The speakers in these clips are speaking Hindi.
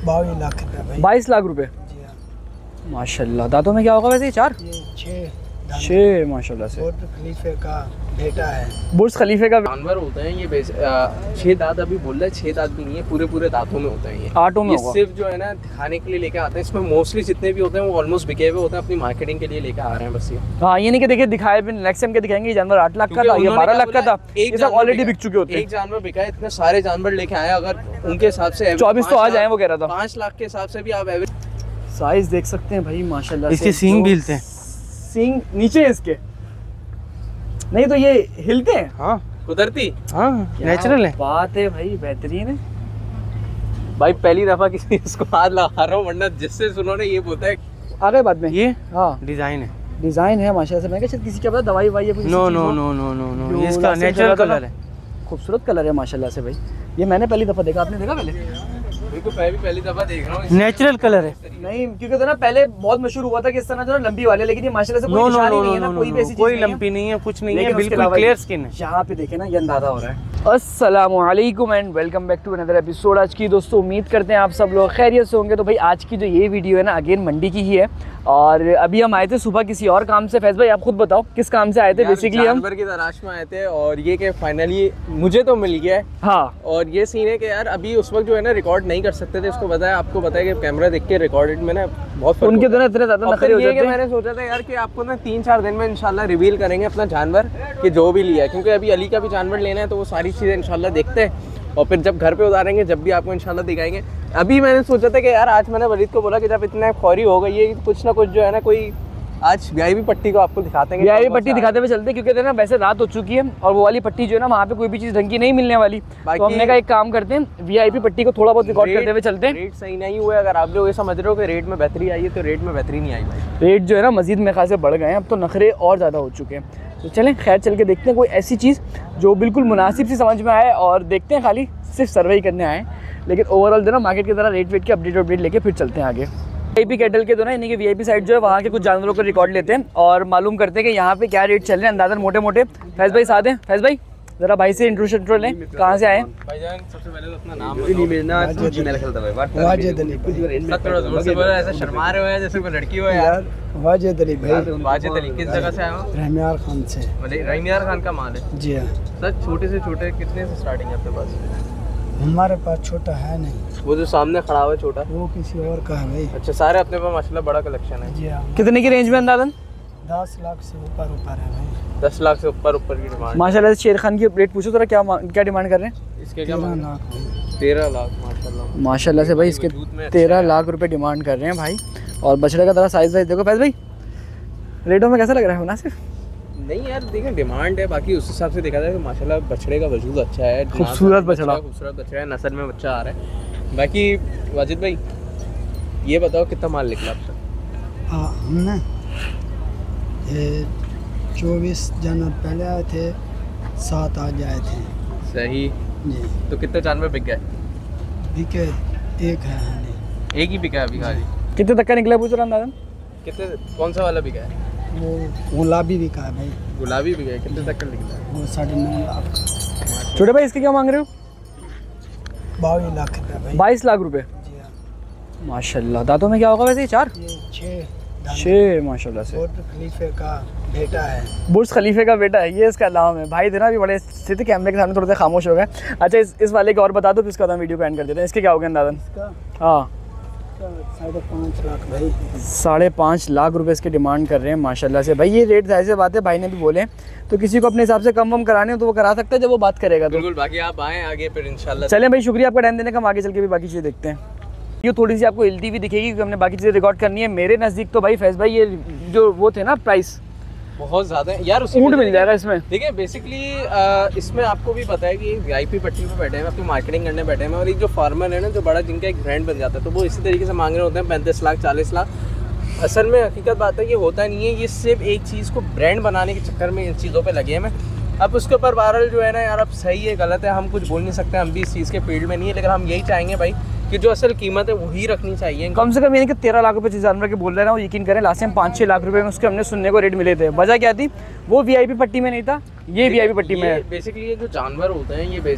22 लाख रुपए भाई। 22 लाख रुपए जी हाँ। माशाल्लाह। दांतों में क्या होगा वैसे? 4 ये 6 माशाल्लाह से। बुर्ज खलीफे का बेटा है। बुर्ज खलीफे का जानवर होते हैं ये 6 दांत अभी बोल रहे हैं, 6 दांत भी नहीं है, पूरे दांतों में होते हैं ये। 8 में ये होगा। सिर्फ जो है ना खाने के लिए लेके आते हैं। इसमें मोस्टली जितने भी होते हैं वो ऑलमोस्ट बिके हुए होते हैं, अपनी मार्केटिंग के लिए लेके आ रहे हैं बस ये। हाँ, ये नहीं कि देखिए दिखाए भी नेक्स्ट टाइम के दिखाएंगे। ये जानवर 8 लाख का था, ये 12 लाख का था, ये सब ऑलरेडी बिक चुके होते हैं। एक जानवर बिका है, इतने सारे जानवर लेके आए, अगर उनके हिसाब से 24 तो आ जाए वो कह रहा था। 5 लाख के हिसाब से भी आप साइज देख सकते हैं भाई माशाल्लाह। इसके सींग भी हिलते हैं। सींग नीचे है इसके, नहीं तो ये हिलते हैं। हाँ कुदरती, हाँ नेचुरल है। बात है भाई, बेहतरीन है भाई। पहली दफा किसी इसको हाथ लगा रहा हूँ, वरना जिससे सुनो ना ये बोलता है आगे बाद में। ये हाँ डिजाइन है, डिजाइन है माशाल्लाह से। मैं क्या किसी क्या पता दवाई वाई है? No no no no no no, ये इसका नेचुरल कलर है। खूबसूरत कलर है माशाल्लाह से भाई। ये मैंने पहली दफा देखा, आपने देखा पहले? बिल्कुल पहली दफा देख रहा हूँ। नेचुरल कलर है। नहीं, क्योंकि तो ना पहले बहुत मशहूर हुआ था कि इस तरह जो लंबी वाले, लेकिन ये माशाल्लाह से कोई निशानी नहीं है ना, कोई भी ऐसी चीज कोई नहीं है। लंपी नहीं है, कुछ नहीं है, लेकिन उसके बिल्कुल अलावा क्लियर स्किन है। यहाँ पे देखे ना, ये अंदाजा हो रहा है। अस्सलामुअलैकुम and welcome back to another episode. आज की दोस्तों उम्मीद करते हैं आप सब लोग खैरियत से होंगे। तो भाई आज की जो ये वीडियो है ना, अगेन मंडी की ही है। और अभी हम आए थे सुबह किसी और काम से। फैज भाई आप खुद बताओ किस काम से आए थे? बेसिकली हम जानवर की तलाश में आए थे, और ये कि फाइनली मुझे तो मिल गया है। हाँ, और ये सीन है कि यार अभी उस वक्त जो है ना रिकॉर्ड नहीं कर सकते थे, इसको बताया, आपको बताया कि कैमरा देख के रिकॉर्डेड में ना बहुत फर्क उनके होता तो ना इतने ज्यादा है। और नखरे फिर हो ये जाते कि हैं। मैंने सोचा था यार कि आपको ना 3-4 दिन में इंशाल्लाह रिवील करेंगे अपना जानवर कि जो भी लिया है, क्योंकि अभी अली का भी जानवर लेना है, तो वो सारी चीज़ें इंशाल्लाह देखते हैं और फिर जब घर पे उतारेंगे जब भी आपको इंशाल्लाह दिखाएंगे। अभी मैंने सोचा था कि यार आज मैंने वलीद को बोला कि जब इतना खौरी हो गई है, कुछ ना कुछ जो है ना कोई आज वीआईपी पट्टी को आपको दिखाते हैं। वीआईपी पट्टी दिखाते हुए चलते, क्योंकि ना वैसे रात हो चुकी है और वो वाली पट्टी जो है ना वहाँ पे कोई भी चीज़ ढंग की नहीं मिलने वाली। तो हमने कहा एक काम करते हैं, वीआईपी पट्टी को थोड़ा बहुत रिकॉर्ड करते हुए चलते हैं। रेट सही नहीं हुआ, अगर आप लोग ये समझ रहे हो कि रेट में बेहतरी आई है, तो रेट में बेहतरी नहीं आई भाई। रेट जो है ना मजीद में खासे बढ़ गए हैं, अब तो नखरे और ज़्यादा हो चुके हैं। तो चलें खैर चल के देखते हैं कोई ऐसी चीज़ जो बिल्कुल मुनासिब सी समझ में आए, और देखते हैं, खाली सिर्फ सर्वे करने आए, लेकिन ओवरऑल जो ना मार्केट की तरह रेट वेट के अपडेट लेके फिर चलते हैं आगे। वीआईपी कैटल के तो ना इन्हीं के वीआईपी साइड जो है वहाँ के कुछ जानवरों को रिकॉर्ड लेते हैं और मालूम करते हैं कि यहाँ पे क्या रेट चल रहे हैं, अंदाज़न मोटे मोटे। फैज भाई साथ हैं? फैज भाई ज़रा भाई से इंट्रोडक्शन लें, कहाँ से आए? भाईजान सबसे पहले तो अपना नाम वाजिद अली भाई। थोड़ा जोर से बोलो, ऐसा शर्मा रहे हो यार जैसे कोई लड़की हो यार। वाजिद अली भाई। वाजिद अली किस जगह से आए हो? रहमियार खान से। रहीमियार खान का माल है। जी हाँ। सर छोटे से छोटे कितने से स्टार्टिंग है आपके पास? हमारे पास छोटा है नहीं, वो जो सामने खड़ा हुआ है छोटा, वो किसी और का है भाई। अच्छा सारे अपने पास माशाल्लाह बड़ा कलेक्शन है। जी हाँ। कितने की रेंज में अंदाज़न? 10 लाख से ऊपर है भाई। 10 लाख से ऊपर की डिमांड। माशाल्लाह से शेर खान की रेट पूछो जरा, क्या डिमांड कर रहे हैं? इसके क्या 13 लाख भाई। 13 लाख माशाल्लाह। माशाल्लाह से भाई इसके 13 लाख रुपए डिमांड कर रहे हैं भाई। और बछड़े का तरह साइज वाइज देखो फैज भाई, रेटों में कैसा लग रहा है मुनासिब? नहीं यार देखें डिमांड है, बाकी उस हिसाब से देखा जाए तो माशाल्लाह बछड़े का वजूद अच्छा है, खूबसूरत बछड़ा, खूबसूरत बछड़ा है, नस्ल में बच्चा आ रहा है। बाकी वाजिद भाई ये बताओ कितना माल निकला अब तक? हाँ हमने ये 24 जनवरी पहले आए थे, 7 आज आए थे। सही जी। तो कितने जानवर बिक गए? बिके एक है नहीं। एक ही बिका है अभी खाली? कितने तक का निकला पूछ रहा अंदाज़न? कितने, कौन सा वाला बिका है? वो गुलाबी भी का है भाई। गुलाबी बिका है, कितने तक का निकला है? वो 9.5 लाख। छोटे भाई इसके क्या मांग रहे हो? 22 लाख रुपए भाई। 22 लाख रुपए जी हाँ। माशाल्लाह। दांतों में क्या होगा वैसे? 4 ये 6 माशाल्लाह से। बुर्ज खलीफे का बेटा है। बुर्ज खलीफे का बेटा है, ये इसका नाम है भाई। देना भी बड़े स्थित कैमरे के सामने थोड़ा सा खामोश हो गए। अच्छा इस वाले का और बता दो, फिर उसके बाद हम वीडियो को एंड कर देते हैं। इसके क्या हो गया अंदाज़न? इसका हाँ 5.5 लाख भाई। 5.5 लाख रुपए इसके डिमांड कर रहे हैं माशाल्लाह से भाई। ये रेट जाहिर सी बात है, भाई ने भी बोले, तो किसी को अपने हिसाब से कम कराने हो तो वो करा सकता है जब वो बात करेगा तो। बिल्कुल, बाकी आप आएँ आगे फिर इंशाल्लाह। चलें भाई, शुक्रिया आपका टाइम देने का। हम आगे चल के भी बाकी चीज़ें देखते हैं। ये थोड़ी सी आपको हिलती भी दिखेगी क्योंकि हमने बाकी चीज़ें रिकॉर्ड करनी है। मेरे नज़दीक तो भाई फैज भाई ये जो वो थे ना प्राइस बहुत ज़्यादा है यार। ऊँट मिल जाएगा इसमें। देखिए बेसिकली इसमें आपको भी पता है कि वीआईपी पट्टी पे बैठे हैं, अपनी मार्केटिंग करने बैठे हैं, और एक जो फार्मर है ना, जो बड़ा जिनका एक ब्रांड बन जाता है, तो वो इसी तरीके से मांग रहे होते हैं 35 लाख 40 लाख। असल में हकीकत बात है ये होता नहीं है, ये सिर्फ एक चीज़ को ब्रांड बनाने के चक्कर में इन चीज़ों पर लगे हैं। मैं अब उसके ऊपर वायरल जो है ना यार, अब सही है गलत है हम कुछ बोल नहीं सकते, हम भी इस चीज़ के फील्ड में नहीं है, लेकिन हम यही चाहेंगे भाई कि जो असल कीमत है वही रखनी चाहिए। कम से कम यानी कि 13 लाख रुपए जानवर के बोल रहे हैं वो, यकीन करें लास्ट टाइम 5-6 लाख रुपए में उसके हमने सुनने को रेट मिले थे। वजह क्या थी? वो वीआईपी पट्टी में नहीं था, ये वीआईपी पट्टी में है। बेसिकली ये जो जानवर होते हैं ये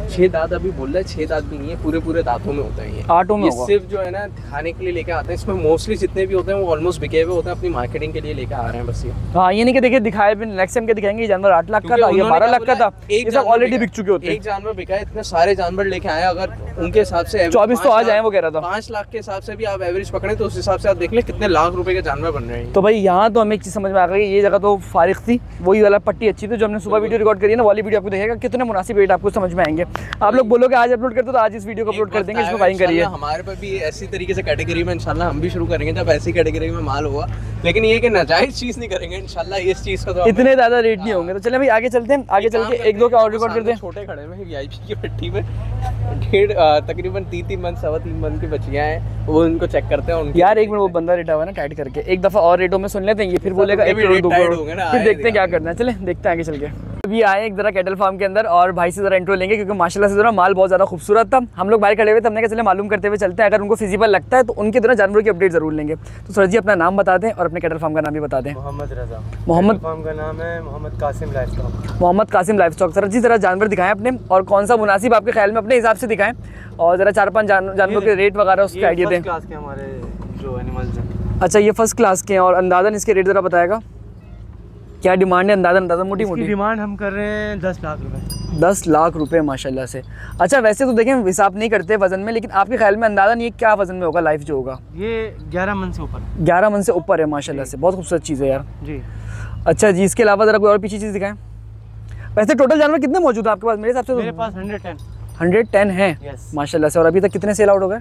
6 दांत अभी बोल रहे हैं, 6 दांत भी नहीं है, पूरे दांतों में होते हैं ये। 8 में ये होगा। सिर्फ जो है ना खाने के लिए लेके आते हैं। इसमें मोस्टली जितने भी होते हैं वो ऑलमोस्ट बिके हुए होते हैं, अपनी मार्केटिंग के लिए लेके आ रहे हैं बस ये। हाँ, ये नहीं कि देखिए दिखाए भी, नेक्स्ट टाइम के दिखाएंगे ये जानवर 8 लाख का था, ये 12 लाख का था, ये सब ऑलरेडी बिक चुके होते हैं। एक जानवर बिका है, इतने सारे जानवर लेके आए, अगर उनके हिसाब से 24 तो आ जाए वो कह रहा था। 5 लाख के हिसाब से भी आप एवरेज पकड़े तो उस हिसाब से आप देख लें कितने लाख रुपए के जानवर बन रहे हैं। तो भाई यहाँ तो हमें एक चीज़ समझ में आ गई, ये जगह तो फारिग थी, वही वाला पट्टी अच्छी थी जो हमने सुबह वीडियो रिकॉर्ड करी है ना, वाली वीडियो आपको देखेगा कितने मुनासिब रेट आपको समझ में आएंगे। आप लोग बोलोगे आज अपलोड करते तो आज इस वीडियो को अपलोड कर देंगे, इसमें बाइंग करिए। हमारे पे भी ऐसी तरीके से कैटेगरी में इंशाल्लाह हम भी शुरू करेंगे जब ऐसी कैटेगरी में माल होगा, लेकिन ये कि नाजायज चीज़ नहीं करेंगे इंशाल्लाह। इस चीज़ का तो इतने ज़्यादा रेट नहीं होंगे। तो चलिए भाई आगे चलते हैं, आगे चल के 1-2 का और रिकॉर्ड करते हैं। छोटे खड़े में वीआईपी की पट्टी में तकरीबन 3 मंथ 3.25 मंथ की बच्चियाँ हैं, वो उनको चेक करते हैं उनकी। यार एक मिनट, वो बंदा रेटा हुआ है ना टाइट करके, एक दफ़ा और रेटों में सुन लेते हैं, ये फिर बोलेगा 1 करोड़ 2 करोड़, फिर देखते हैं क्या करना है। चले देखते हैं आगे चल के। अभी आए एक जरा कैटल फार्म के अंदर और भाई से ज़रा इंट्रो लेंगे क्योंकि माशाल्लाह से जरा माल बहुत ज़्यादा खूबसूरत था। हम लोग बाहर खड़े हुए थे, हमने कहा चले मालूम करते हुए चलते हैं, अगर उनको फिजिबल लगता है तो उनके तरह जानवरों की अपडेट ज़रूर लेंगे। तो सर जी अपना नाम बता दें और अपने कैटल फार्म का नाम भी बता दें। मोहम्मद रजा। मोहम्मद फार्म का नाम है Mohammad Qasim livestock. Mohammad Qasim livestock. Sir ji ज़रा जानवर दिखाएं अपने, और कौन सा मुनासिब आपके ख्याल में अपने हिसाब से दिखाएं, और ज़रा 4-5 जानवरों के रेट वगैरह उसके आइडिया दें। क्लास के हमारे जो एनिमल्स हैं। अच्छा, ये फर्स्ट क्लास के हैं और अंदाज़न इसके रेट ज़रा बताएगा, क्या डिमांड है अंदाज़न मोटी मोटी? डिमांड हम कर रहे हैं 10 लाख रुपए। 10 लाख रुपए माशाल्लाह से। अच्छा वैसे तो देखें हिसाब नहीं करते वज़न में, लेकिन आपके ख्याल में अंदाज़न ये क्या वज़न में होगा लाइफ जो होगा? ये 11 मन से ऊपर। 11 मन से ऊपर है माशाल्लाह से, बहुत खूबसूरत चीज़ है यार जी। अच्छा जी, इसके अलावा ज़रा कोई और पीछे चीज़ दिखाएं। वैसे टोटल जानवर कितने मौजूद है आपके पास? मेरे हिसाब से मेरे पास 110 है Yes. माशाल्लाह से। और अभी तक कितने सेल आउट हो गए?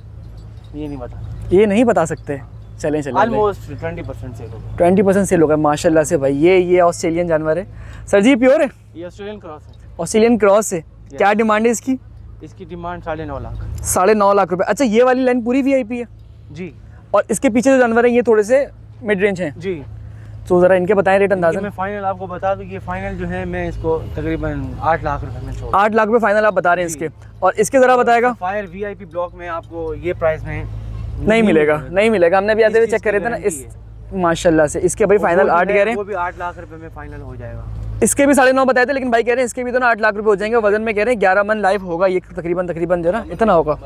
ये नहीं बता, ये नहीं बता सकते। चलें ऑलमोस्ट 20% सेल हो गया। 20% सेल हो गए माशाल्लाह से भाई। ये ऑस्ट्रेलियन जानवर है सर जी, प्योर है? ये ऑस्ट्रेलियन क्रॉस है। ऑस्ट्रेलियन क्रॉस है। क्या डिमांड है इसकी? इसकी डिमांड 9.5 लाख। 9.5 लाख रुपए। अच्छा, ये वाली लाइन पूरी वीआईपी है जी। और इसके पीछे जो जानवर हैं ये थोड़े से मिड रेंज हैं, जी। तो ज़रा इनके बताएं रेट अंदाज़ा। मैं फाइनल आपको बता दूं कि फाइनल जो है मैं इसको तकरीबन 8 लाख रुपए में छोड़ 8 लाख रुपए फाइनल आप बता रहे हैं इसके। और इसके ज़रा बताएगा। फायर वीआईपी ब्लॉक में आपको ये प्राइस में नहीं मिलेगा, नहीं मिलेगा। हमने भी आते हुए चेक करे थे ना इस माशाल्लाह से। इसके भाई फाइनल 8 कह रहे हैं, वो भी 8 लाख रुपए में फाइनल हो जाएगा। इसके भी 9.5 बताए थे, लेकिन भाई कह रहे हैं इसके भी तो ना 8 लाख रुपए हो जाएंगे। वजन में कह रहे हैं 11 मन लाइफ होगा ये, तकरीबन जो है ना इतना होगा।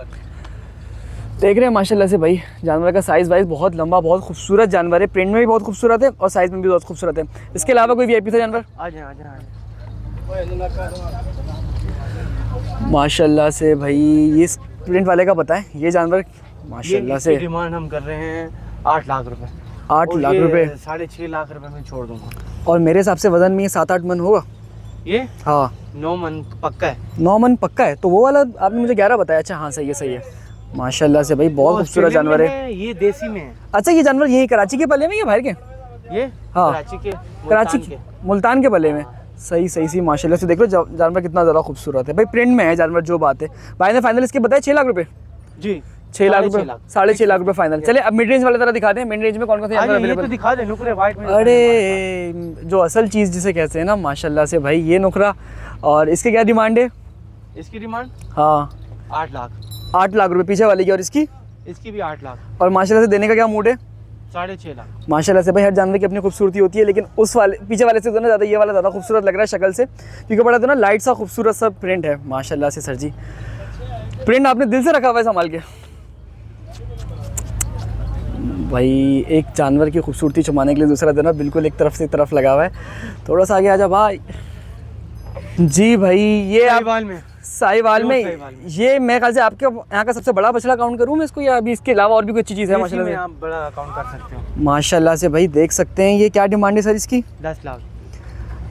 देख रहे हैं माशाल्लाह से भाई जानवर का साइज़ वाइज बहुत लंबा, बहुत खूबसूरत जानवर है, प्रिंट में भी बहुत खूबसूरत है और साइज़ में भी बहुत खूबसूरत है। इसके अलावा कोई वीआईपी था जानवर? आ जाए माशाल्लाह से भाई। ये प्रिंट वाले का बताएं, ये जानवर माशाल्लाह से डिमांड हम कर रहे हैं 8 लाख रुपए। 8 लाख रुपए 6.5 लाख रुपए में छोड़ दूंगा। और मेरे हिसाब से वजन में ये 7-8 मन होगा। ये हाँ 9 मन पक्का है। 9 मन पक्का है। तो वो वाला आपने मुझे 11 बताया। अच्छा हाँ, सही है सही है माशाल्लाह से भाई, बहुत खूबसूरत जानवर है। ये देसी में है। अच्छा, ये जानवर यही कराची के पले में या बाहर के? ये हाँ कराची के मुल्तान के पले में। सही माशाल्लाह से। देख लो जानवर कितना ज़्यादा खूबसूरत है भाई, प्रिंट में है जानवर, जो बात है। भाई ने फाइनल इसके बताया 6 लाख रुपए। जी 6 लाख रुपए, 6.5 लाख रुपए फाइनल। चले अब मिड रेंज वाले तरह दिखा दें, मिड रेंज में कौन कौन से जानवर अवेलेबल? दिखा दे नुकरे वाइट में। अरे जो असल चीज़ जिसे कहते हैं ना माशाल्लाह से भाई, ये नुकरा। और इसके क्या डिमांड है? इसकी डिमांड हाँ 8 लाख। 8 लाख रुपए पीछे वाले की, और इसकी भी 8 लाख। और माशाल्लाह से देने का क्या मूड है? 6.5 लाख। माशाल्लाह से भाई, हर जानवर की अपनी खूबसूरती होती है, लेकिन उस वाले पीछे वाले से तो ना ज़्यादा ये वाला ज़्यादा खूबसूरत लग रहा है शक्ल से, क्योंकि बड़ा तो ना लाइट सा खूबसूरत सा प्रिंट है माशाल्लाह से। सर जी प्रिंट आपने दिल से रखा हुआ है संभाल के भाई। एक जानवर की खूबसूरती छुपाने के लिए दूसरा देना बिल्कुल एक तरफ से एक तरफ लगा हुआ है। थोड़ा सा आगे आ जा भाई। जी भाई, ये साहिवाल में, साहिवाल में ये मैं ख्याल से आपके यहाँ का सबसे बड़ा बछड़ा काउंट करूँ मैं इसको, या अभी इसके अलावा और भी कोई अच्छी चीज़ है माशाल्लाह से? आप बड़ा काउंट कर सकते हो माशाल्लाह से भाई। देख सकते हैं ये क्या डिमांड है सर इसकी? 10 लाख।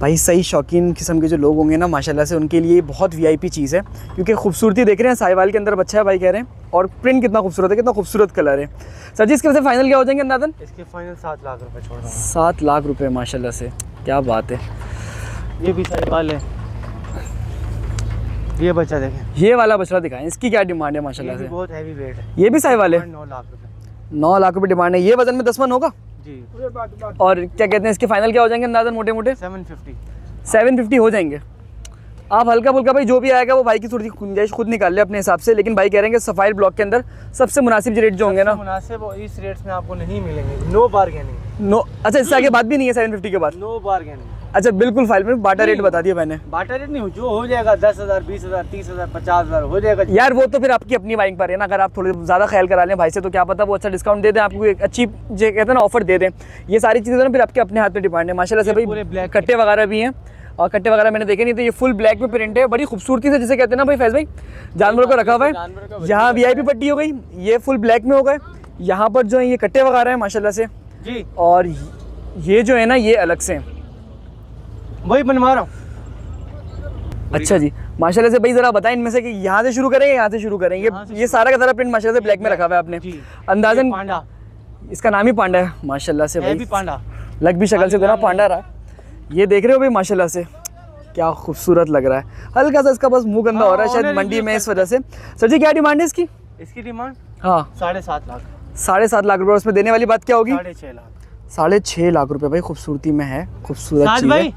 भाई सही शौकीन किस्म के जो लोग होंगे ना माशाल्लाह से, उनके लिए बहुत वीआईपी चीज़ है, क्योंकि खूबसूरती देख रहे हैं साहिवाल के अंदर बच्चा है भाई कह रहे हैं, और प्रिंट कितना खूबसूरत है, कितना खूबसूरत कलर है। सर जी इसके वैसे फाइनल क्या हो जाएंगे अंदाज़न? इसके फाइनल 7 लाख रुपए छोड़ रहा हूँ। 7 लाख रुपए माशाल्लाह से, क्या बात है। ये भी साहिवाल है। ये बच्चा देखें, ये वाला बछड़ा दिखाएं, इसकी क्या डिमांड है माशाल्लाह से? बहुत हैवी वेट है। ये भी साहिवाल है। 9 लाख रुपए। 9 लाख रुपए डिमांड है। ये वजन में 10 मन होगा जी। और क्या कहते हैं इसके फाइनल क्या हो जाएंगे अंदाज़न मोटे मोटे? 750 हो जाएंगे। आप हल्का फुल्का भाई जो भी आएगा वो भाई की थोड़ी गुंजाइश खुद निकाल ले अपने हिसाब से, लेकिन भाई कह रहे हैं कि सफायर ब्लॉक के अंदर सबसे मुनासिब रेट जो होंगे ना, मुनासिब इस रेट्स में आपको नहीं मिलेंगे। No bargaining. नो अच्छा, इससे आगे बात भी नहीं है 750 के बाद? No bargaining. अच्छा बिल्कुल फाइल में बाटा रेट बता दिया मैंने। बाटा रेट नहीं, जो हो जाएगा 10,000, 20,000, 30,000, 50,000 हो जाएगा। यार वो तो फिर आपकी अपनी बाइंग पर है ना, अगर आप थोड़े ज़्यादा ख्याल करा लें भाई से तो क्या पता वो अच्छा डिस्काउंट दे दें आपको, एक अच्छी जो कहते हैं ना ऑफर दे दें। ये सारी चीज़ें ना फिर आपके अपने हाथ पे डिपेंड है। माशाल्लाह से भाई कट्टे वगैरह भी हैं, और कट्टे वगैरह मैंने देखे नहीं थे। ये फुल ब्लैक में प्रिंट है, बड़ी खूबसूरती से जिसे कहते हैं ना भाई फैज भाई जानवरों को रखा हुआ है। यहाँ VIP पट्टी हो गई, ये फुल ब्लैक में हो गए, यहाँ पर जो है ये कट्टे वगैरह हैं माशाल्लाह से जी, और ये जो है ना ये अलग से हैं। वही बनवा रहा हूँ। अच्छा जी, माशाल्लाह से भाई ज़रा बताएं इनमें से कि यहाँ से शुरू करें या यहाँ से शुरू करें। ये सारा का सारा प्रिंट माशाल्लाह से ब्लैक में रखा हुआ है आपने, अंदाज़न पांडा, इसका नाम ही पांडा है माशाल्लाह से भाई, भी पांडा लग भी शक्ल से तो ना पांडा रहा। ये देख रहे हो भाई माशाल्लाह से क्या खूबसूरत लग रहा है। हल्का सा इसका बस मुंह गंदा हो रहा है शायद मंडी में इस वजह से। सर जी क्या डिमांड है इसकी? इसकी डिमांड हाँ 7.5 लाख। 7.5 लाख रुपये। उसमें देने वाली बात क्या होगी? 6.5 लाख। 6.5 लाख रुपए भाई खूबसूरती में है, खूबसूरत चीज़ भाई है।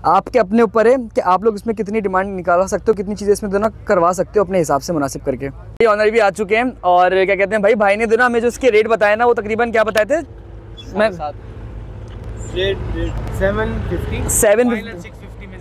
आपके अपने ऊपर है कि आप लोग इसमें कितनी डिमांड निकाल सकते हो, कितनी चीज़ें इसमें दोनों करवा सकते हो अपने हिसाब से मुनासिब करके। ये ऑनर भी आ चुके हैं और क्या कहते हैं भाई ने दोनों हमें जो इसके रेट बताए ना वो तकरीबन क्या बताए थे? मैं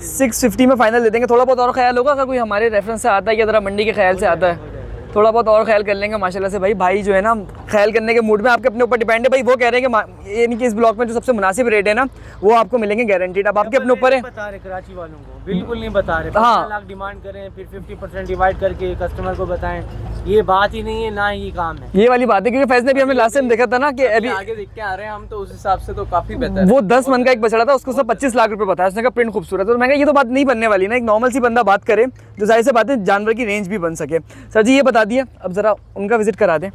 650 में फाइनल दे देंगे। थोड़ा बहुत और ख्याल होगा अगर कोई हमारे रेफरेंस से आता है या ज़रा मंडी के ख्याल से आता है, थोड़ा बहुत और ख्याल कर लेंगे माशाल्लाह से। भाई जो है ना ख्याल करने के मूड में, आपके अपने ऊपर डिपेंड है भाई। वो कह रहे हैं कि यानी कि इस ब्लॉक में जो सबसे मुनासिब रेट है ना वो आपको मिलेंगे गारंटीड। अब आपके अपने ऊपर है। बता रहे कराची वालों को बिल्कुल नहीं बता रहे। हाँ। 15 लाख डिमांड करें फिर 50% डिवाइड करके कस्टमर को बताएं, ये बात ही नहीं है, ना ये काम है। ये वाली बात है क्योंकि फैज ने भी हमें लास्ट टाइम देखा था ना कि अभी आगे देख के आ रहे हैं हम, तो उस हिसाब से तो काफी बेहतर वो 10 मन का एक बछड़ा था, उसको उसने 25 लाख रुपए बताया। उसने कहा प्रिंट खूबसूरत है, तो मैं कहा ये तो बात नहीं बनने वाली ना। एक नॉर्मल सी बंदा बात करे जो जाहिर सी बात है जानवर की रेंज भी बन सके। सर जी ये बता दिए, अब ज़रा उनका विजिट करा दें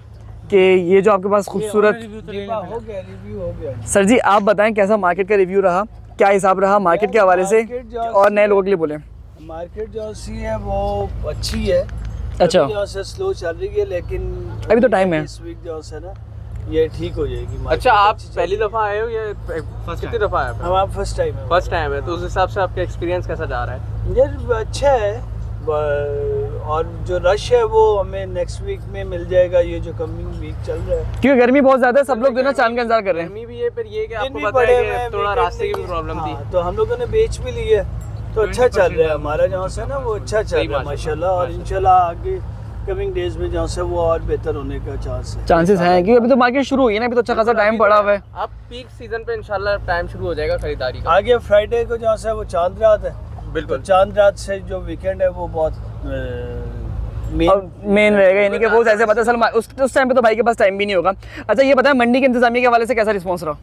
कि ये जो आपके पास खूबसूरत। हो गया, रिव्यू हो गया। सर जी आप बताएं कैसा मार्केट का रिव्यू रहा, क्या हिसाब रहा मार्केट के हवाले से, और नए लोगों के लिए बोले। मार्केट जो सी है वो अच्छी है। अच्छा। अभी जो से स्लो चल रही है, लेकिन अभी तो टाइम है। इस वीक जो है ना ये ठीक हो जाएगी। अच्छा आप पहली दफा आए हो या कितनी दफा आए? हमारा फर्स्ट टाइम है। फर्स्ट टाइम है, तो उस हिसाब से आपका एक्सपीरियंस कैसा जा रहा है? यार अच्छा है, और जो रश है वो हमें नेक्स्ट वीक में मिल जाएगा, ये जो कमिंग वीक चल रहा है। क्योंकि गर्मी बहुत ज़्यादा है, सब लोग जो ना चांद का इंतजार कर रहे हैं। गर्मी भी है, फिर ये कि आपको दिन भी पता है बड़े कि हैं, थोड़ा weekend रास्ते की भी के- प्रॉब्लम थी। हाँ, तो हम लोगों ने बेच भी ली है, तो अच्छा चल रहा है हमारा जहाँ से ना, वो अच्छा चल रहा है माशाल्लाह। और इंशाल्लाह आगे कमिंग डेज में जहाँ से वो और बेहतर होने का चांसेस हैं क्योंकि अभी तो मार्केट शुरू हुई है ना, अभी तो अच्छा खासा टाइम पड़ा हुआ है। अब पीक सीजन पे इंशाल्लाह टाइम शुरू हो जाएगा खरीदारी का। आगे फ्राइडे को जहाँ से वो चांद रात है, बिल्कुल। तो चांद रात से जो वीकेंड है वो बहुत मेन रहेगा, यानी कि वो जैसे पता चल उस टाइम पे तो भाई के पास टाइम भी नहीं होगा। अच्छा ये बताएं मंडी के इंतजामिया के हवाले से कैसा रिस्पॉन्स रहा?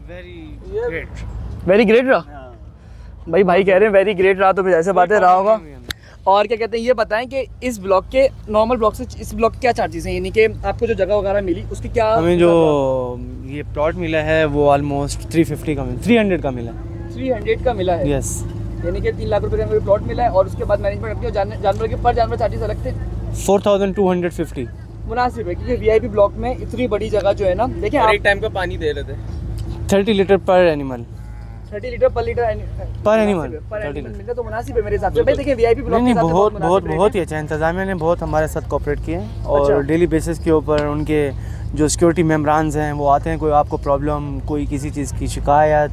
वेरी ग्रेट रहा भाई कह रहे हैं वेरी ग्रेट रहा, तो फिर ऐसे बातें रहा होगा। और क्या कहते हैं ये बताएं कि इस ब्लॉक के नॉर्मल ब्लॉक से इस ब्लॉक की क्या चार्जेस हैं, यानी कि आपको जो जगह वगैरह मिली उसकी क्या? हमें जो ये प्लॉट मिला है वो ऑलमोस्ट 350 का मिला, 300 का मिला। 300 का मिला है, यस। यानी कि 3 लाख रुपए का प्लॉट मिला है, और उसके बाद मैनेजमेंट करके जानवर के पर जानवर चार्जेस अलग थे। 4250 मुनासिब है क्योंकि VIP ब्लॉक में इतनी बड़ी जगह जो है ना, देखिए और आप एक टाइम का पानी दे रहे थे। 30 लीटर पर एनिमल, 30 लीटर पर एनिमल मिलता तो मुनासिब है मेरे हिसाब से। भाई देखिए VIP ब्लॉक नहीं के हिसाब से बहुत ही अच्छा। इंतजामिया ने बहुत हमारे साथ कोऑपरेट किया है, और अच्छा। डेली बेसिस के ऊपर उनके जो सिक्योरिटी मेम्बरान्स हैं वो आते हैं, कोई आपको प्रॉब्लम, कोई किसी चीज़ की शिकायत,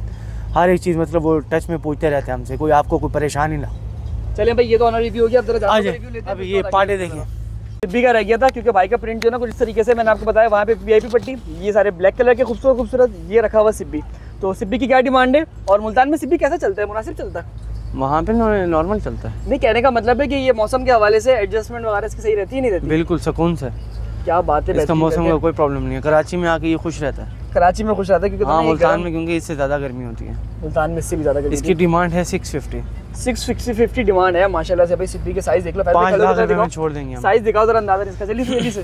हर एक चीज़ मतलब वो टच में पूछते रहते हैं हमसे, कोई आपको कोई परेशानी ना। चलिए भाई ये तो ऑनर रिव्यू हो गया, अब जरा जानवर का रिव्यू लेते हैं। अभी ये पार्टे देखिए, सिब्बी का रह गया था क्योंकि भाई का प्रिंट जो ना कुछ इस तरीके से मैंने आपको बताया, वहाँ पे VIP पट्टी, ये सारे ब्लैक कलर के खूबसूरत ये रखा हुआ सिब्बी। तो सिब्बी की क्या डिमांड है, और मुल्तान में सिब्बी कैसा चलता है, मुनासिब चलता है? वहाँ पे नॉर्मल चलता है। नहीं कहने का मतलब है कि ये मौसम के हवाले से एडजस्टमेंट वगैरह इसकी सही रहती है नहीं रहती? बिल्कुल सुकून से, क्या बात है, इसका बेहतरीन मौसम रहते का हैं। कोई प्रॉब्लम नहीं है। कराची में आके ये खुश रहता है। कराची में खुश रहता है क्योंकि हाँ, तो मुल्तान में क्योंकि इससे ज़्यादा गर्मी होती है। मुल्तान में इससे भी ज़्यादा इसकी डिमांड है 650। 650 डिमांड है माशाल्लाह से। भाई सिब्बी के साइज देख लो, 5 लाख रुपए में छोड़ देंगे हम। साइज दिखाओ जरा, अंदाजा इसका चलिए जल्दी से।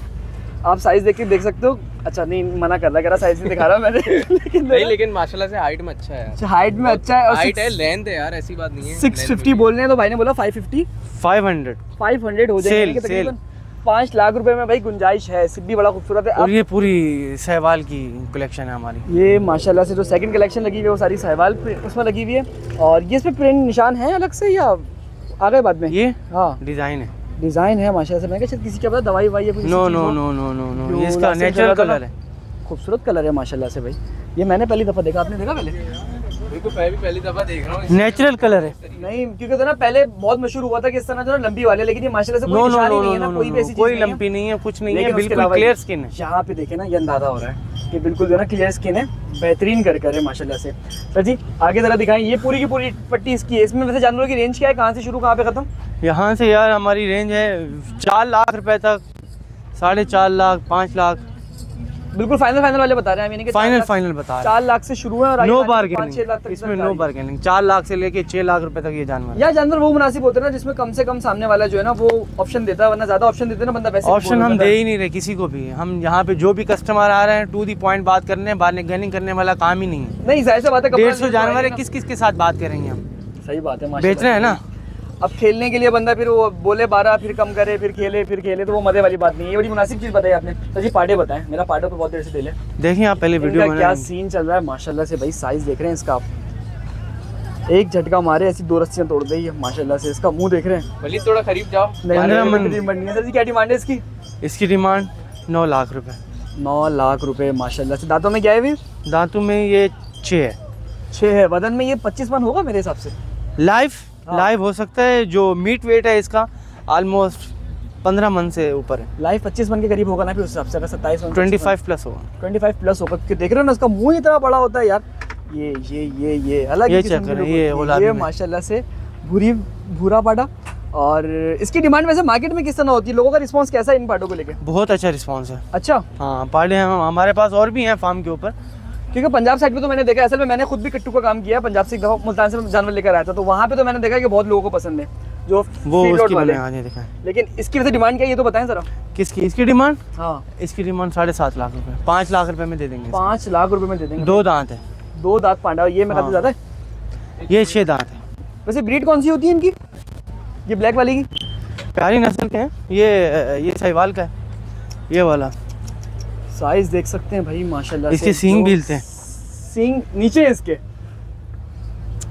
आप साइज देख सकते हो। अच्छा नहीं मना कर रहा, कह रहा साइज नहीं दिखा रहा मैंने लेकिन माशाल्लाह से हाइट में अच्छा है। हाइट में अच्छा है, और हाइट है, लेंथ है यार, ऐसी बात नहीं है। 650 बोल रहे हैं, तो भाई ने बोला 550 500 हो जाएंगे तकरीबन 5 लाख रुपए में। भाई गुंजाइश है, सिब्बी बड़ा खूबसूरत है। और ये पूरी सहवाल की कलेक्शन है हमारी। ये माशाल्लाह से जो सेकंड कलेक्शन लगी हुई है वो सारी सहवाल उसमें लगी हुई है, और ये इसमें प्रिंट निशान है अलग से या आ गए बाद में? ये हाँ डिज़ाइन है, डिज़ाइन है माशाल्लाह से। मैं शायद किसी क्या पता दवाई वाई या नो, ये इसका नेचुरल कलर है। खूबसूरत कलर है माशाल्लाह से भाई। ये मैंने पहली दफ़ा देखा, आपने देखा पहले? बिल्कुल मैं भी पहली दफा देख रहा हूँ। नेचुरल कलर है। नहीं क्योंकि तो ना पहले बहुत मशहूर हुआ था कि इस तरह जो ना लंबी वाले, लेकिन ये माशाल्लाह से नो कोई नो निशानी नो नहीं है ना, नो कोई भी ऐसी कोई चीज़ नहीं है। लंपी नहीं है, कुछ नहीं है, लेकिन उसके बिल्कुल अलावा क्लियर स्किन है। यहाँ पे देखे ना, ये अंदाजा हो रहा है कि बिल्कुल जो है ना क्लियर स्किन है, बेहतरीन कर है माशाल्लाह से। सर जी आगे जरा दिखाएं, ये पूरी की पूरी पट्टी इसकी है। इसमें वैसे जानवरों की रेंज क्या है, कहाँ से शुरू कहाँ पे खत्म? यहाँ से यार हमारी रेंज है 4 लाख रुपए तक, 4.5 लाख, 5 लाख। बिल्कुल फाइनल वाले बता रहे हैं, यानी कि फाइनल बता रहे 4 लाख से शुरू है और हैं। नो 5-6 बार्गेनिंग, लाख तक इसमें नो बार्गेनिंग। 4 लाख से लेके 6 लाख रुपए तक ये जानवर। या जानवर वो मुनासिब होते हैं ना जिसमें कम से कम सामने वाला जो है ना वो ऑप्शन देता है, वरना ज्यादा ऑप्शन देते हैं ना बंदा वैसे ऑप्शन हम दे ही नहीं रहे किसी को भी। हम यहाँ पे जो भी कस्टमर आ रहे हैं टू दी पॉइंट बात करने, बार्गेनिंग करने वाला काम ही नहीं है। नहीं जाहिर सी बात है, 150 जानवर है, किस किस के साथ बात करेंगे हम? सही बात है बेच माशाल्लाह। रहे हैं ना। अब खेलने के लिए बंदा फिर वो बोले 12 फिर कम करे फिर खेले तो वो मजे वाली बात नहीं है। ये बड़ी मुनासिब चीज़ बताई आपने। सर जी पार्टे बताएं, मेरा पार्टों पे बहुत देर से दिल है। देखिए आप पहले वीडियो इनका क्या बनाएं। सीन चल रहा है माशाल्लाह से भाई, साइज देख रहे हैं इसका आप। एक झटका मारे ऐसी 2 रस्सियाँ तोड़ दी है माशाल्लाह से। इसका मुंह देख रहे हैं, भले थोड़ा करीब जाओ। नहीं सर जी क्या डिमांड है इसकी? इसकी डिमांड 9 लाख रुपए। 9 लाख रुपए माशाल्लाह से। दांतों में क्या है भी? दांतों में ये 6 है। 6 है। वजन में ये 25 मन होगा मेरे हिसाब से। लाइव हो सकता है। जो मीट वेट है इसका ऑलमोस्ट 15 मन से ऊपर है। लाइव 25 मन के करीब होगा ना फिर उस हिसाब से, अगर 27 मन 25 प्लस होगा। 25 प्लस होगा। क्योंकि देख रहे हो ना उसका मुंह इतना बड़ा होता है यार। ये अलग ही ये किस्म चेक की करें, look ये होती है। गुलाबी ये में। माशाल्लाह से भूरा पाटा। और इसकी डिमांड वैसे मार्केट में किस तरह होती है, लोगों का रिस्पांस कैसा है इन पाटों को लेके? बहुत अच्छा रिस्पांस है। अच्छा, हाँ पार्टे हम हमारे पास और भी हैं फार्म के ऊपर। क्योंकि पंजाब साइड पे तो मैंने देखा, असल में मैंने खुद भी कट्टू का काम किया है। पंजाब से एक दफा मुल्तान से जानवर लेकर आया था, तो वहाँ पे तो मैंने देखा कि बहुत लोगों को पसंद है जो वो फीड उसकी वाले। मैंने दिखाएं। लेकिन इसकी वैसे डिमांड क्या है ये तो बताएं जरा। किसकी? इसकी डिमांड? हाँ, इसकी डिमांड 7.5 लाख रुपए। 5 लाख रुपए में दे देंगे। 5 लाख रुपए में दे देंगे। 2 दांत है। 2 दांत पांडा। ये मेरा हाँ। ज्यादा है। ये 6 दांत है। वैसे ब्रीड कौन सी होती है इनकी, ये ब्लैक वाली की? प्यारी नस्ल के हैं। ये साहिवाल का है, ये वाला। साइज देख सकते हैं भाई माशाल्लाह से। इसके सींग भी हिलते हैं। सींग नीचे है इसके?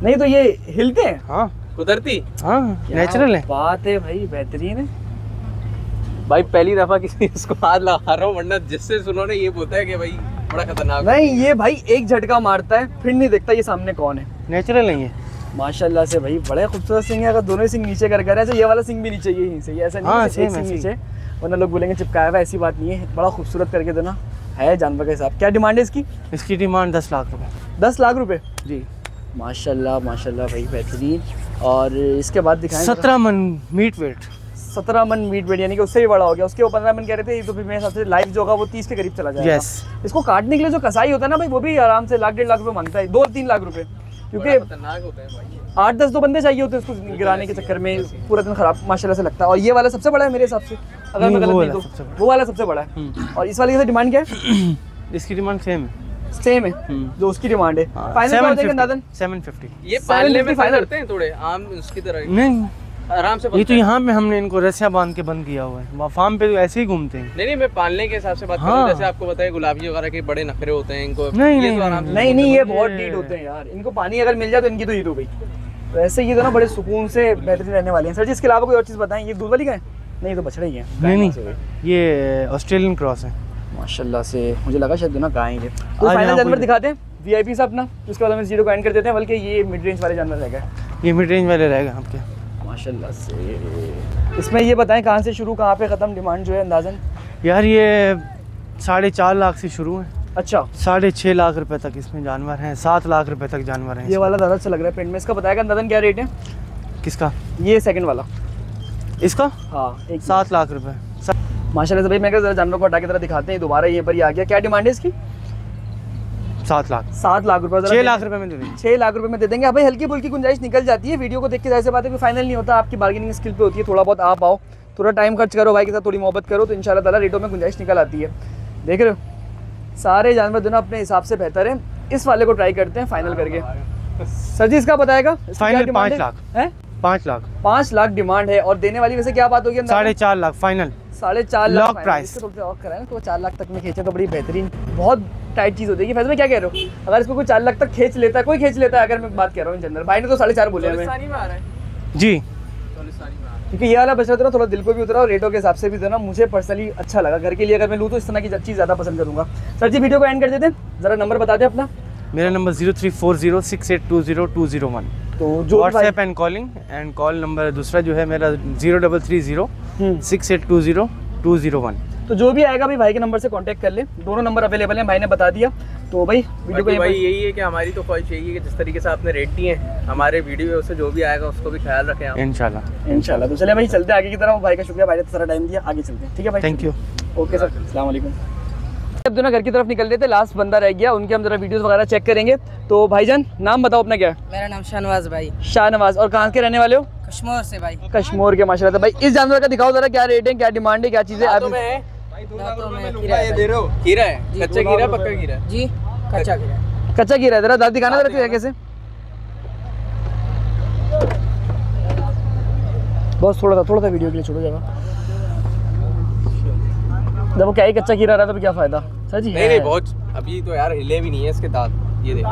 नहीं तो ये हिलते हैं? हाँ कुदरती। हाँ नेचुरल है। बात है भाई, बेहतरीन है। भाई पहली दफा किसी इसको हाथ लगा रहा हूँ, वरना जिससे सुनो ने ये बोलता है कि भाई बड़ा खतरनाक। नहीं ये भाई एक झटका मारता है फिर नहीं देखता ये सामने कौन है। नेचुरल नहीं है माशाल्लाह से भाई, बड़े खूबसूरत सिंग है। अगर दोनों ही सिंग नीचे कर ऐसे ये वाला सिंग भी नीचे, यही से ये ऐसा नहीं हाँ, है सिर्फ एक सेम सिंग ऐसे ही। नीचे, वरना लोग बोलेंगे चिपकाया हुआ। ऐसी बात नहीं है, बड़ा खूबसूरत करके देना है जानवर के हिसाब। क्या डिमांड है इसकी? इसकी डिमांड 10 लाख रुपए। 10 लाख रुपए। जी। माशाल्लाह माशाल्लाह भाई, बेहतरीन। और इसके बाद दिखाएं 17 मन मीट वेट। 17 मन मीट वेट, यानी कि उससे भी बड़ा हो गया। उसके वो 15 मन कह रहे थे, ये तो फिर मेरे हिसाब से लाइव जो होगा वो 30 के करीब चला जाएगा। Yes। इसको काटने के लिए जो कसाई होता है ना भाई, वो भी आराम से 1.5-1.5 लाख रुपए मांगता है, 2-3 लाख रुपए। क्योंकि खतरनाक होता है भाई। 8-10 तो बंदे चाहिए होते हैं उसको गिराने के चक्कर में, पूरा दिन खराब माशाल्लाह से लगता है। और ये वाला सबसे बड़ा है मेरे हिसाब से, अगर मैं नहीं, गलत वो नहीं वाला तो सबसे बड़ा। वो वाला सबसे बड़ा है। और इस वाले की डिमांड क्या है? इसकी डिमांड सेम है। सेम है जो उसकी डिमांड है। फाइनल क्या हो जाएगा नादन? 750। ये पालने में 750 फायदा करते हैं थोड़े आम उसकी तरह नहीं, आराम से ये तो बनता है। यहाँ पे हमने इनको रस्सियाँ बांध के बंद किया हुआ है। वहाँ फार्म पे तो ऐसे ही घूमते हैं। नहीं मैं पालने के हिसाब से बात हाँ। करूँ, जैसे आपको बताया गुलाबी वगैरह के बड़े नखरे होते हैं इनको। नहीं, ये नहीं, तो आराम से नहीं ये बहुत डीड होते हैं यार, इनको पानी अगर मिल जाए तो इनकी तो ईद हो गई। तो ऐसे ये तो ना बड़े सुकून से बेहतरीन रहने वाले हैं। सर जी इसके अलावा कोई और चीज़ बताएं, ये दूध वाली का है? नहीं तो बछड़ा ही है। नहीं ये ऑस्ट्रेलियन क्रॉस है। माशाल्लाह से मुझे लगा शायद दोनों गाय हैं। तो आज फाइनल यहाँ जानवर कोई- दिखाते हैं वीआईपी से अपना, उसके बाद हम इस वीडियो को एंड कर देते हैं। बल्कि ये मिड रेंज वाले जानवर रहेगा ये मिड रेंज वाले रहेगा आपके। माशाल्लाह से। इसमें ये बताएं कहाँ से शुरू कहाँ पे ख़त्म, डिमांड जो है अंदाज़न? यार ये 4.5 लाख से शुरू है। अच्छा, 6.5 लाख रुपए तक इसमें जानवर हैं। 7 लाख रुपए तक जानवर हैं ये वाला ज़्यादा अच्छा लग रहा है प्रिंट में। इसका बताएगा अंदाज़न क्या रेट है? किसका? ये सेकंड वाला। इसका हाँ एक 7 लाख रुपए। माशाल्लाह से भाई, मैं जरा जानवर को हटा के तरह दिखाते हैं। दोबारा ये पर ही आ गया। क्या डिमांड है इसकी? 7 लाख। 7 लाख रुपये। 6 लाख रुपए में दे देंगे। 6 लाख रुपए में दे देंगे। अब भाई हल्की फुल्की गुंजाइश निकल जाती है। वीडियो को देख के जाहिर सी बात है कि फाइनल नहीं होता, आपकी बार्गेनिंग स्किल पे होती है। थोड़ा बहुत आप आओ, थोड़ा टाइम खर्च करो भाई के साथ, थोड़ी मोहब्बत करो तो इंशाल्लाह ताला रेटों में गुंजाइश निकल आती है। देख रहे हो सारे जानवर जो ना अपने हिसाब से बेहतर है। इस वाले को ट्राई करते हैं फाइनल करके। सर जी इसका बताएगा? फाइनल 5 लाख है। 5 लाख 5 लाख डिमांड है। और देने वाली वैसे क्या बात होगी? 4.5 lakh final. 4.5 lakh Lock price। और कराए तो 4 लाख तक में खींचे तो बड़ी बेहतरीन, बहुत टाइट चीज़ हो जाएगी। फैसला क्या कह रहे हो? अगर इसको कोई 4 लाख तक खींच लेता है, कोई खींच लेता है, अगर मैं बात कर रहा हूँ जनरल, भाई ने तो 4.5 बोले हमें, चौलिस्तानी में आ रहा है। जी। चौलिस्तानी में आ रहा है। क्योंकि ये वाला बचा तो ना थोड़ा दिल को भी उतरा और रेटों के हिसाब से भी तो ना मुझे पर्सनली अच्छा लगा। घर के लिए अगर मैं लूँ तो इस तरह की चीज़ ज़्यादा पसंद करूँगा। सर जी वीडियो को एंड कर देते हैं, ज़रा नंबर बता दें अपना। मेरा नंबर 0340682021। तो जो WhatsApp and calling and call number दूसरा जो है मेरा 0330682021। तो जो भी आएगा भाई भाई के नंबर से कांटेक्ट कर ले, दोनों नंबर अवेलेबल हैं, भाई ने बता दिया। तो भाई वीडियो को भाई यही है कि हमारी तो ख्वाहिश यही है कि जिस तरीके से आपने रेट दिए हैं हमारे वीडियो से जो भी आएगा उसको भी ख्याल रखें आप। इंशाल्लाह। तो चले भाई चलते आगे की तरफ, भाई का शुक्रिया, भाई ने सारा टाइम दिया, आगे चलते हैं। ठीक है भाई, थैंक यू। ओके सर, अस्सलाम वालेकुम। अब दोनों घर की तरफ निकल रहे थे, लास्ट बंदा रह गया, उनके हम जरा वीडियोस वगैरह चेक करेंगे। तो भाईजान नाम बताओ अपना क्या है? मेरा नाम शाहनवाज भाई। शाहनवाज। और कहाँ के रहने वाले हो? कश्मीर से भाई। कश्मीर के, माशाल्लाह। भाई इस जानवर का दिखाओ जरा, क्या रेट है, क्या डिमांड है, क्या चीज़ें खीरा है, कच्चा खीरा पक्का खीरा जी, कच्चा खीरा। कच्चा खीरा है, जरा दांत दिखाना जरा कैसे। बस थोड़ा सा वीडियो के लिए छोड़ो जगह। जब वो क्या ही कच्चा खीरा रहा था तो क्या फायदा सर जी? नहीं बहुत, अभी तो यार हिले भी नहीं है इसके दांत, ये देखो,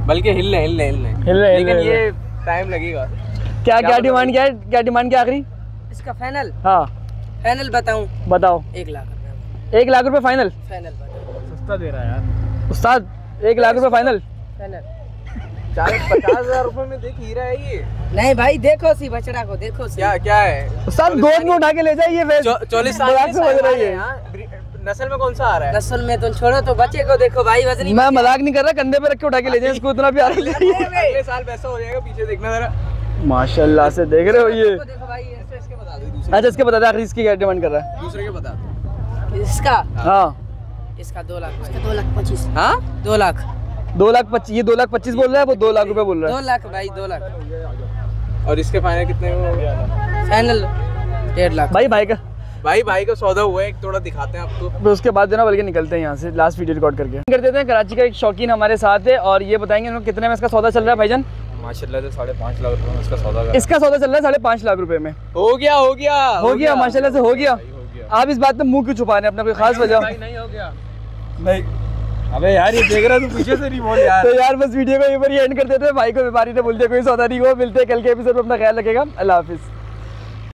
बल्कि हिलने लेकिन ये टाइम लगेगा। क्या डिमांड क्या है, क्या डिमांड क्या आखिरी इसका फाइनल? हाँ फाइनल बताऊं? बताओ। 1 लाख। 1 लाख रुपए फाइनल? फाइनल सस्ता दे रहा है यार उस्ताद, 1 लाख रुपए फाइनल? फाइनल। 50,000 रुपए में देख हीरा है ये। नहीं भाई देखो सी बछड़ा को, देखो सी। क्या है उस्ताद, गोद में उठा के ले जाइए। 40 साल मजाक समझ रही है। नस्ल में कौन सा आ रहा है? नस्ल में तो छोड़ो, तो बच्चे को देखो भाई, वजनी। मैं मजाक नहीं कर रहा, कंधे पे रख के उठा के ले जाए इसको, इतना प्यार ले। अगले साल पैसा हो जाएगा, पीछे देखना जरा। माशाल्लाह से देख रहे हो ये। देखो भाई, इसके बता दो दूसरे। अच्छा इसके बता दे आखिर इसकी क्या डिमांड कर रहा है? दूसरे के बता दो। इसका हाँ इसका 2 लाख। इसका 2,25,000। हाँ 2 लाख। 2,25,000। ये 2,25,000 बोल रहा है, वो 2 लाख रुपए बोल रहा 2 लाख भाई, 2 लाख। और इसके फाइनल कितने में हो गया? फाइनल 1.5 लाख। है। भाई का सौदा हुआ है, एक थोड़ा दिखाते हैं आपको। तो उसके बाद देना, बल्कि निकलते हैं यहाँ से, लास्ट वीडियो रिकॉर्ड करके कर देते हैं। कराची का एक शौकीन हमारे साथ है और ये बताएंगे उनको कितने में इसका सौदा चल रहा है भाईजान। माशाल्लाह से 5.5 लाख रुपए में इसका सौदा इसका सौदा चल रहा है 5.5 लाख रुपए में। हो गया माशाल्लाह से हो गया। आप इस बात में मुंह क्यों छुपा रहे हैं अपना, कोई खास वजह? नहीं हो गया नहीं। अबे यार ये देख रहा तू, पीछे से नहीं बोल यार। तो यार बस वीडियो को यहीं पर ही एंड कर देते हैं। भाई को व्यापारी ने बोल दिया कोई सौदा नहीं हुआ। मिलते हैं कल के एपिसोड में, अपना ख्याल रखेगा। अल्लाह हाफिज़।